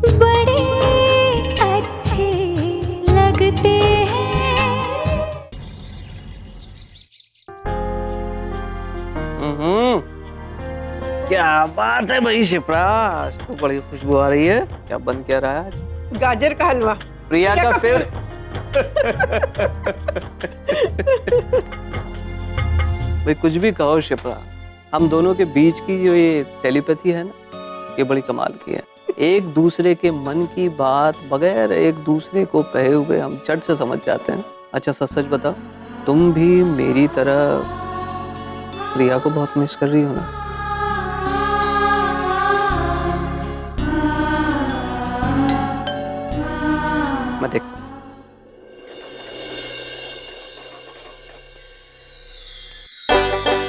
बड़े अच्छे लगते हैं। क्या बात है भाई शिप्रा, आज तो बड़ी खुशबू आ रही है। क्या बन क्या रहा है आज? गाजर का हलवा। प्रिया का फिर भाई कुछ भी कहो शिप्रा, हम दोनों के बीच की जो ये टेलीपैथी है ना, ये बड़ी कमाल की है। एक दूसरे के मन की बात बगैर एक दूसरे को कहे हुए हम झट से समझ जाते हैं। अच्छा सच सच बताओ, तुम भी मेरी तरह प्रिया को बहुत मिस कर रही हो ना? मैं देख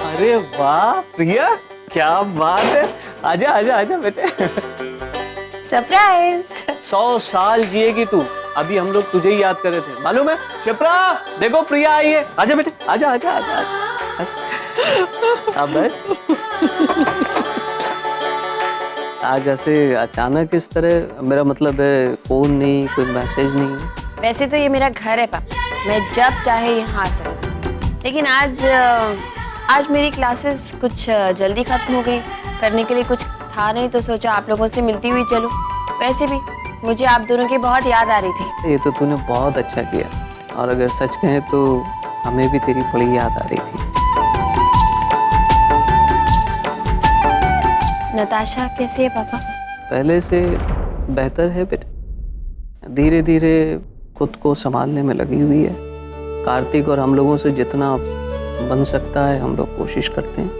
अरे वाह प्रिया, क्या बात है। आजा आजा आजा बेटे। सरप्राइज। 100 साल जिएगी तू। अभी हम लोग तुझे ही याद कर रहे थे, मालूम है? शिप्रा देखो प्रिया आई है। आजा बेटे, आजा आजा आजा, आजा। अब आज ऐसे अचानक इस तरह, मेरा मतलब है फोन नहीं, कोई मैसेज नहीं। वैसे तो ये मेरा घर है पापा, मैं जब चाहे यहाँ आ सकती, लेकिन आज मेरी क्लासेस कुछ जल्दी खत्म हो गई, करने के लिए कुछ था नहीं, तो सोचा आप लोगों से मिलती हुई चलूं। वैसे भी मुझे आप दोनों की बहुत याद आ रही थी। ये तो तूने बहुत अच्छा किया, और अगर सच कहें तो हमें भी तेरी बड़ी याद आ रही थी। नताशा कैसी है पापा? पहले से बेहतर है बेटा, धीरे धीरे खुद को संभालने में लगी हुई है। कार्तिक और हम लोगों से जितना बन सकता है हम लोग कोशिश करते हैं,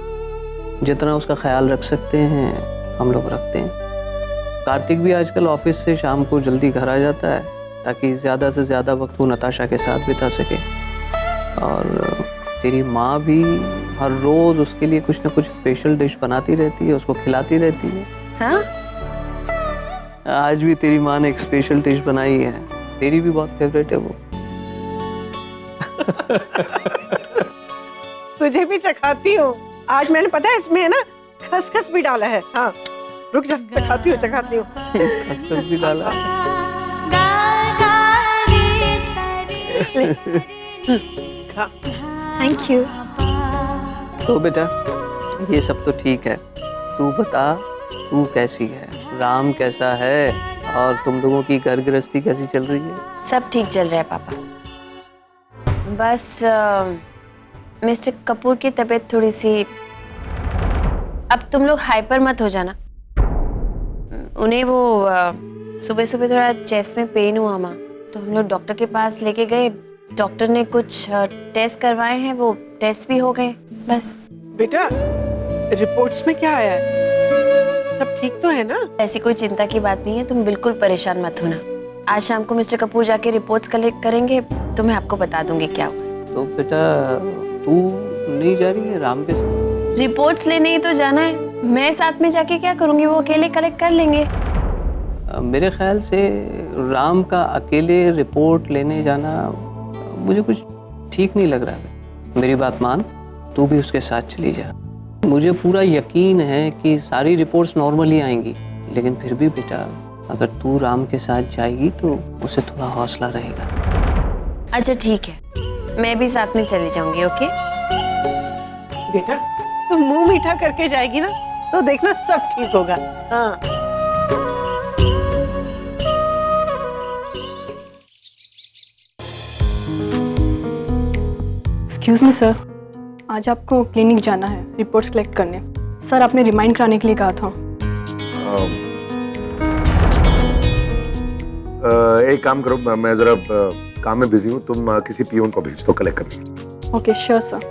जितना उसका ख्याल रख सकते हैं हम लोग रखते हैं। कार्तिक भी आजकल ऑफिस से शाम को जल्दी घर आ जाता है, ताकि ज़्यादा से ज़्यादा वक्त वो नताशा के साथ बिता सके। और तेरी माँ भी हर रोज़ उसके लिए कुछ ना कुछ स्पेशल डिश बनाती रहती है, उसको खिलाती रहती है। हाँ? आज भी तेरी माँ ने एक स्पेशल डिश बनाई है, तेरी भी बहुत फेवरेट है वो। तुझे भी चखाती हूँ। आज मैंने पता है इसमें है ना खसखस भी डाला है। हाँ रुक जा, चखाती हूँ चखाती हूँ। खसखस भी डाला है। खा। Thank you. तो बेटा ये सब तो ठीक है, तू बता तू कैसी है, राम कैसा है, और तुम लोगों की घर गृहस्थी कैसी चल रही है? सब ठीक चल रहा है पापा, बस मिस्टर कपूर की तबीयत थोड़ी सी, अब तुम लोग हाइपर मत हो जाना। उन्हें वो सुबह सुबह थोड़ा चेस्ट में पेन हुआ माँ, तो हम लोग डॉक्टर के पास लेके गए। डॉक्टर ने कुछ टेस्ट करवाए हैं, वो टेस्ट भी हो गए। बस बेटा रिपोर्ट्स में क्या आया है? सब ठीक तो है ना? ऐसी कोई चिंता की बात नहीं है, तुम बिल्कुल परेशान मत होना। आज शाम को मिस्टर कपूर जाके रिपोर्ट्स कलेक्ट करेंगे, तो मैं आपको बता दूंगी क्या हुआ। तो बेटा तू नहीं जा रही है राम के साथ? रिपोर्ट्स लेने ही तो जाना है, मैं साथ में जाके क्या करूंगी, वो अकेले कलेक्ट कर लेंगे। मेरे ख्याल से राम का अकेले रिपोर्ट लेने जाना मुझे कुछ ठीक नहीं लग रहा है। मेरी बात मान, तू भी उसके साथ चली जा। मुझे पूरा यकीन है कि सारी रिपोर्ट्स नॉर्मल ही आएंगी, लेकिन फिर भी बेटा अगर तू राम के साथ जाएगी तो उसे थोड़ा हौसला रहेगा। अच्छा ठीक है, मैं भी साथ में चली जाऊंगी। ओके बेटा तुम मुंह मीठा करके जाएगी ना, तो देखना सब ठीक होगा। हाँ एक्सक्यूज मी सर, आज आपको क्लिनिक जाना है रिपोर्ट्स कलेक्ट करने। सर आपने रिमाइंड कराने के लिए कहा था। एक काम करो, मैं जरा काम में बिजी हूँ, तुम किसी पियून को भेज दो कलेक्ट करने। Okay sure sir.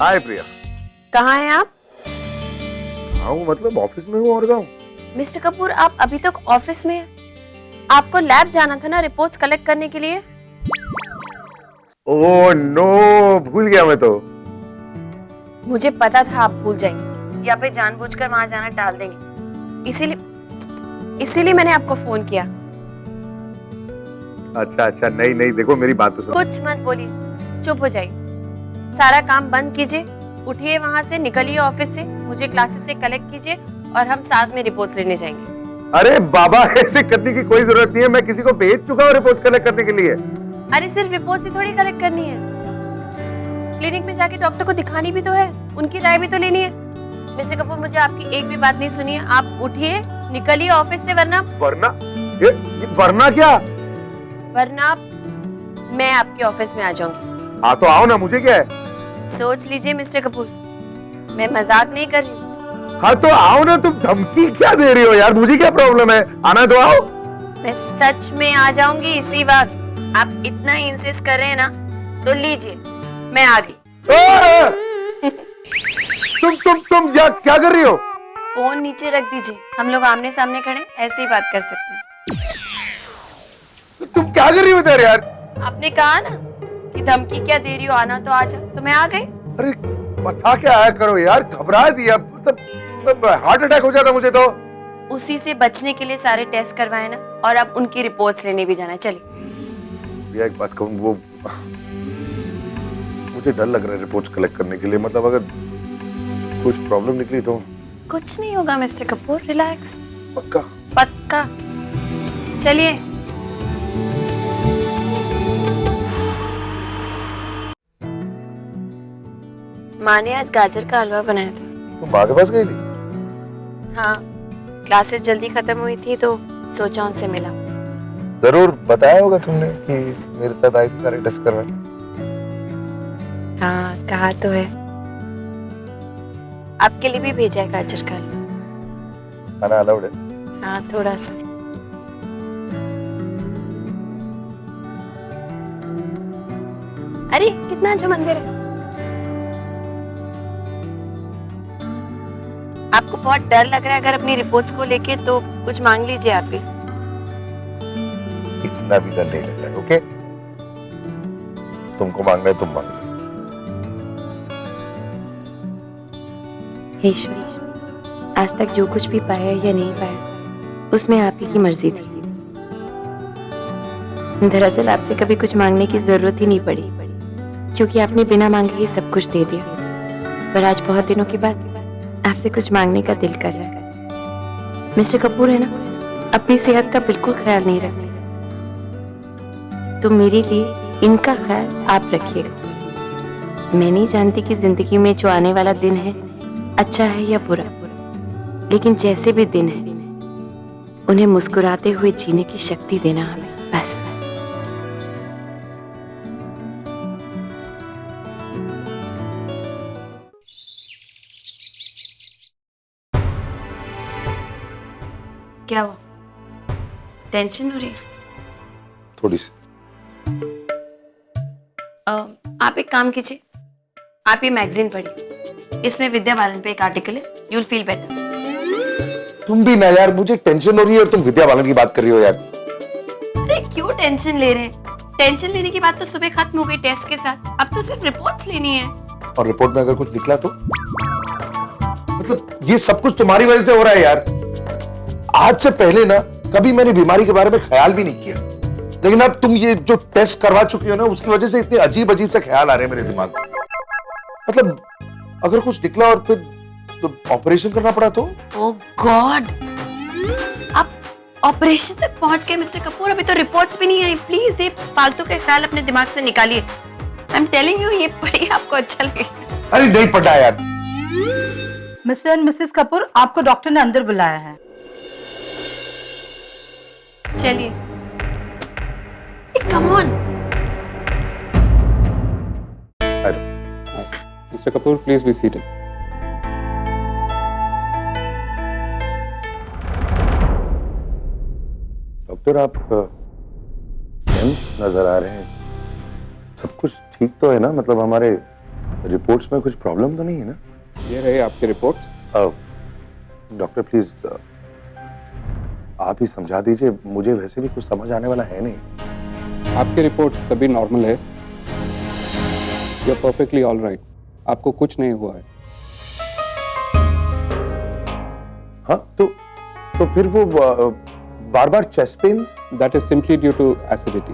Hi Priya. कहाँ हैं आप? हाँ मतलब ऑफिस में हूँ और कहाँ हूँ? मिस्टर कपूर आप अभी तक ऑफिस में हैं? आपको लैब जाना था ना रिपोर्ट्स कलेक्ट करने के लिए। ओह नो, भूल गया मैं तो। मुझे पता था आप भूल जाएंगे या फिर जानबूझकर वहां जाना टाल देंगे, इसीलिए मैंने आपको फोन किया। अच्छा नहीं नहीं, देखो मेरी बात तो सुनो। कुछ मत बोलिए, चुप हो जाइए। सारा काम बंद कीजिए, उठिए वहाँ से, निकलिए ऑफिस से, मुझे क्लासेस से कलेक्ट कीजिए और हम साथ में रिपोर्ट्स लेने जाएंगे। अरे बाबा, ऐसे करने की कोई जरूरत नहीं है, मैं किसी को भेज चुका हूँ रिपोर्ट कलेक्ट करने के लिए। अरे सिर्फ रिपोर्ट ही थोड़ी कलेक्ट करनी है, क्लिनिक में जाके डॉक्टर को दिखानी भी तो है, उनकी राय भी तो लेनी है। मिस्टर कपूर, मुझे आपकी एक भी बात नहीं सुनी है, आप उठिए, निकलिए ऑफिस से, वरना ये वरना क्या? वरना मैं आपके ऑफिस में आ जाऊंगी। हाँ तो आओ ना, मुझे क्या है। सोच लीजिए मिस्टर कपूर, मैं मजाक नहीं कर रही हूँ। हाँ तो आओ ना, तुम धमकी क्या दे रही हो यार, मुझे क्या प्रॉब्लम है, आना तो आओ। मैं सच में आ जाऊंगी इसी वक्त, आप इतना ही इंसिस्ट कर रहे हैं ना, तो लीजिए, मैं आ गई। तुम क्या कर रही हो? फोन नीचे रख दीजिए, हम लोग आमने सामने खड़े ऐसे ही बात कर सकते हैं। तुम क्या कर रही हो इधर यार? आपने कहा ना कि धमकी क्या दे रही हो, आना तो आजा, तो मैं आ गई। अरे बता क्या आया करो यार, घबरा दिया, मतलब हार्ट अटैक हो जाता मुझे तो। उसी से बचने के लिए सारे टेस्ट करवाए ना, और अब उनकी रिपोर्ट्स लेने भी जाना है। चलिए। भैया एक बात कहूँ, वो मुझे डर लग रहा है रिपोर्ट्स कलेक्ट करने के लिए, मतलब अगर कुछ प्रॉब्लम निकली तो। कुछ नहीं होगा मिस्टर कपूर, रिलैक्स। पक्का? पक्का। चलिए। माँ ने आज गाजर का हलवा बनाया था। तुम माँ के पास गई थी? हाँ, क्लासेस जल्दी खत्म हुई थी तो सोचा उनसे मिला। जरूर बताया होगा तुमने कि मेरे साथ आई थी सारे टेस्ट करवाने। हाँ, कहा तो है। आपके लिए भी भेजा है गाजर का हलवा। खाना अलाउड है? हाँ, थोड़ा सा। अरे कितना अच्छा मंदिर है। आपको बहुत डर लग रहा है अगर अपनी रिपोर्ट्स को लेके, तो कुछ मांग लीजिए आप भी। इतना भी डर नहीं लग रहा है, ओके? तुमको मांगना है तुम मांग लो। हे ईश्वर, आज तक जो कुछ भी पाया या नहीं पाया, उसमें आप ही की मर्जी थी। दरअसल आपसे कभी कुछ मांगने की जरूरत ही नहीं पड़ी, क्योंकि आपने बिना मांगे ही सब कुछ दे दिया। पर आज बहुत दिनों के बाद आपसे कुछ मांगने का दिल कर रहा है। मिस्टर कपूर है ना, अपनी सेहत का बिल्कुल ख्याल नहीं रखते, तो मेरे लिए इनका ख्याल आप रखिएगा। मैं नहीं जानती कि जिंदगी में जो आने वाला दिन है अच्छा है या बुरा, लेकिन जैसे भी दिन है उन्हें मुस्कुराते हुए जीने की शक्ति देना हमें, बस। क्या हुआ? टेंशन हो रही है? थोड़ी सी। आप एक काम कीजिए, आप ये मैगजीन पढ़िए, इसमें विद्या बालन पे एक आर्टिकल है, यूल फील बेटर। तुम भी ना यार, मुझे टेंशन हो रही है और तुम विद्या बालन की बात कर रही हो यार। अरे क्यों टेंशन ले रहे हैं? टेंशन लेने की बात तो सुबह खत्म हो गई टेस्ट के साथ, अब तो सिर्फ रिपोर्ट्स लेनी है। और रिपोर्ट में अगर कुछ निकला तो? मतलब ये सब कुछ तुम्हारी वजह से हो रहा है यार। आज से पहले ना कभी मैंने बीमारी के बारे में ख्याल भी नहीं किया, लेकिन अब तुम ये जो टेस्ट करवा चुकी हो ना, उसकी वजह से इतने अजीब अजीब से ख्याल आ रहे हैं मेरे दिमाग में। मतलब अगर कुछ निकला और फिर तो ऑपरेशन करना पड़ा तो? ओह गॉड, आप ऑपरेशन तक पहुंच गए मिस्टर कपूर, अभी तो रिपोर्ट्स भी नहीं आई। प्लीज ये फालतू के ख्याल अपने दिमाग से निकालिए। आई एम टेलिंग यू, ये पढ़िए, आपको अच्छा लगेगा। अरे नहीं पढ़ा यार। मिस्टर एंड मिसेस कपूर, आपको डॉक्टर ने अंदर बुलाया है। चलिए, come on. Mr. Kapoor, please be seated. Doctor आप टेंस नजर आ रहे हैं, सब कुछ ठीक तो है ना? मतलब हमारे रिपोर्ट्स में कुछ प्रॉब्लम तो नहीं है ना? ये रहे आपके रिपोर्ट्स। डॉक्टर प्लीज आप ही समझा दीजिए, मुझे वैसे भी कुछ समझ आने वाला है नहीं। आपके रिपोर्ट्स सभी नॉर्मल है, you are perfectly all right, आपको कुछ नहीं हुआ है। हाँ तो फिर वो बार बार chest pains? That is simply due to acidity.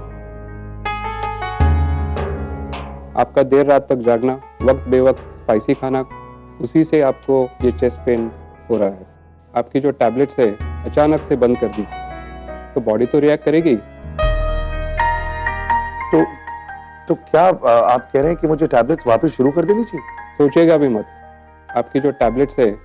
आपका देर रात तक जागना, वक्त बेवक्त स्पाइसी खाना, उसी से आपको ये चेस्ट पेन हो रहा है। आपकी जो टैबलेट्स है अचानक से बंद कर दी तो बॉडी तो रिएक्ट करेगी। तो क्या आप कह रहे हैं कि मुझे टैबलेट्स वापस शुरू कर देनी चाहिए? सोचिएगा भी मत। आपकी जो टैबलेट्स है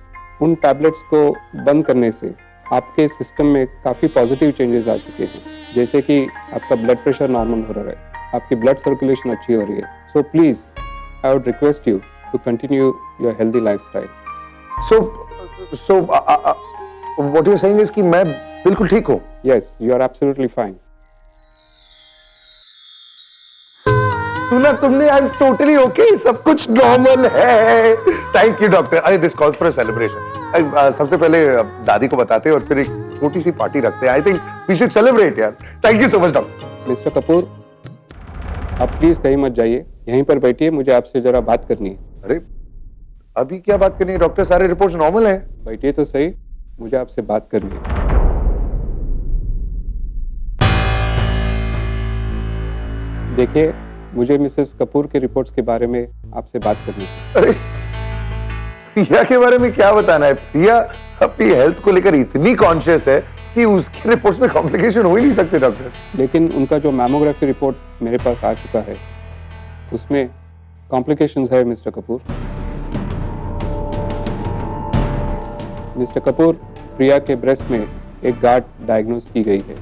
उन टैबलेट्स को बंद करने से आपके सिस्टम में काफ़ी पॉजिटिव चेंजेस आ चुके हैं, जैसे कि आपका ब्लड प्रेशर नॉर्मल हो रहा है, आपकी ब्लड सर्कुलेशन अच्छी हो रही है। So please I would request you to continue your healthy lifestyle. So what you're saying is कि मैं बिल्कुल ठीक हूँ? Yes, you are absolutely fine. सुना तुमने? आई एम टोटली ओके, सब कुछ नॉर्मल है। Thank you doctor. अरे this calls for a celebration. सबसे पहले दादी को बताते हैं और फिर एक छोटी सी पार्टी रखते हैं। I think we should celebrate यार। Thank you so much doctor. Mister Kapoor, आप प्लीज कहीं मत जाइए, यहीं पर बैठिए, मुझे आपसे जरा बात करनी है। अरे अभी क्या बात करनी है डॉक्टर? सारे रिपोर्ट्स नॉर्मल हैं। बैठिए तो सही, मुझे आपसे बात करनी है। देखिए, मुझे मिसेस कपूर के रिपोर्ट्स के बारे में आपसे बात करनी है। अरे प्रिया के बारे में क्या बताना है? प्रिया अपनी हेल्थ को लेकर इतनी कॉन्शियस है कि उसके रिपोर्ट्स में कॉम्प्लिकेशन हो ही नहीं सकते डॉक्टर। लेकिन उनका जो मैमोग्राफी रिपोर्ट मेरे पास आ चुका है उसमें कॉम्प्लिकेशंस है मिस्टर कपूर। मिस्टर कपूर, प्रिया के ब्रेस्ट में एक गांठ डायग्नोज की गई है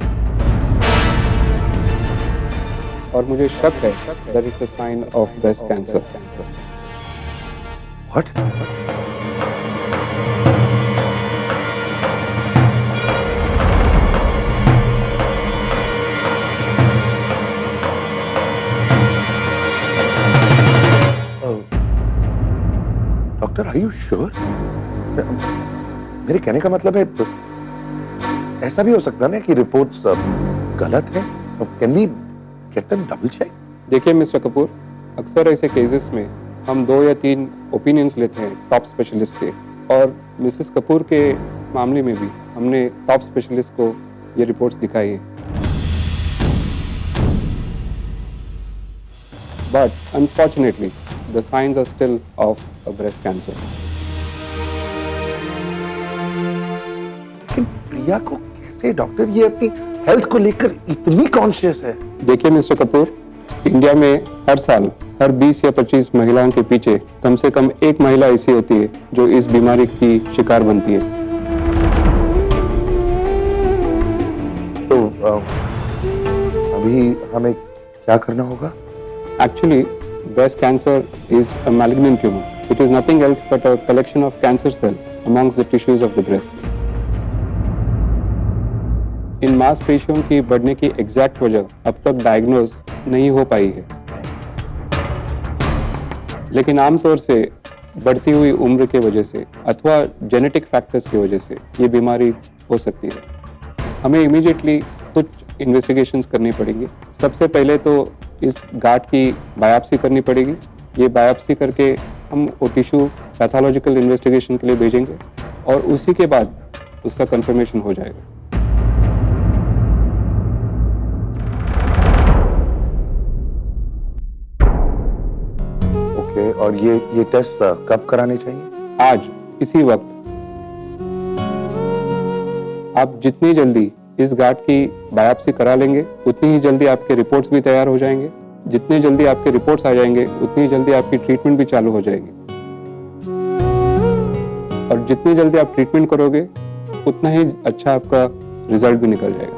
और मुझे शक है that it's a sign of breast cancer. What? Doctor are you sure? मेरे कहने का मतलब है ऐसा भी हो सकता है ना कि रिपोर्ट्स गलत है। Can we get them double check? देखिए मिस्टर कपूर, अक्सर ऐसे केसेस में हम 2 या 3 ओपिनियंस लेते हैं टॉप स्पेशलिस्ट के, और मिसेस कपूर के मामले में भी हमने टॉप स्पेशलिस्ट को ये रिपोर्ट्स दिखाई है। But unfortunately the science are still of a breast cancer. लेकिन प्रिया को कैसे डॉक्टर ये अपनी हेल्थ को लेकर इतनी कॉन्शियस है? देखिए मिस्टर कपूर, इंडिया में हर साल हर 20 या 25 महिलाओं के पीछे कम से कम एक महिला ऐसी होती है जो इस बीमारी की शिकार बनती है। तो अभी हमें क्या करना होगा? Actually, breast cancer is a malignant tumor. It is nothing else but a collection of cancer cells amongst the tissues of the breast. इन मांसपेशियों की बढ़ने की एग्जैक्ट वजह अब तक डायग्नोज नहीं हो पाई है, लेकिन आमतौर से बढ़ती हुई उम्र के वजह से अथवा जेनेटिक फैक्टर्स की वजह से ये बीमारी हो सकती है। हमें इमीडिएटली कुछ इन्वेस्टिगेशंस करनी पड़ेंगी। सबसे पहले तो इस गांठ की बायोप्सी करनी पड़ेगी। ये बायोप्सी करके हम वो टिश्यू पैथोलॉजिकल इन्वेस्टिगेशन के लिए भेजेंगे और उसी के बाद उसका कंफर्मेशन हो जाएगा। ओके, और ये टेस्ट कब कराने चाहिए? आज इसी वक्त। आप जितनी जल्दी इस गांठ की बायोप्सी करा लेंगे उतनी ही जल्दी आपके रिपोर्ट्स भी तैयार हो जाएंगे। जितनी जल्दी आपके रिपोर्ट्स आ जाएंगे उतनी जल्दी आपकी ट्रीटमेंट भी चालू हो जाएगी, और जितनी जल्दी आप ट्रीटमेंट करोगे उतना ही अच्छा आपका रिजल्ट भी निकल जाएगा।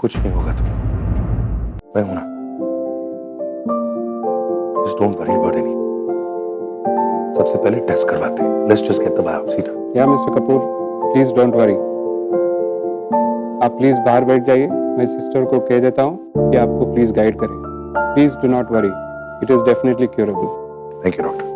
कुछ नहीं होगा तुम्हें, मैं हूं ना। Just don't worry about anything. सबसे पहले टेस्ट करवाते हैं। Let's just get the biopsy done. या mister Kapoor, please don't worry. आप प्लीज बाहर बैठ जाइए, मैं सिस्टर को कह देता हूँ कि आपको प्लीज गाइड करें। Please do not worry, it is definitely curable. Thank you, doctor.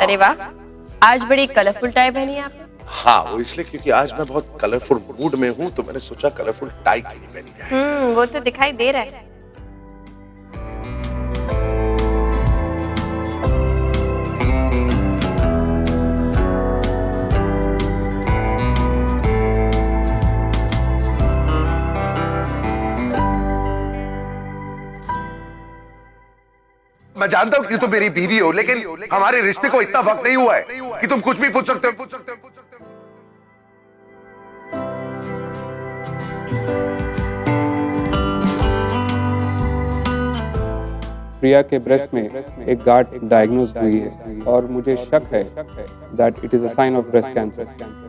अरे वाह, आज बड़ी कलरफुल टाई पहनी है आपने। हाँ, वो इसलिए क्योंकि आज मैं बहुत कलरफुल मूड में हूँ, तो मैंने सोचा कलरफुल टाई क्यों नहीं पहनी जाए। वो तो दिखाई दे रहा है। मैं जानता हूँ कि तुम मेरी बीवी हो, लेकिन हमारे रिश्ते को इतना वक्त नहीं हुआ है कि तुम कुछ भी पूछ सकते हो। प्रिया के ब्रेस्ट में एक गांठ डायग्नोज हुई है और मुझे शक है that it is a sign of breast cancer.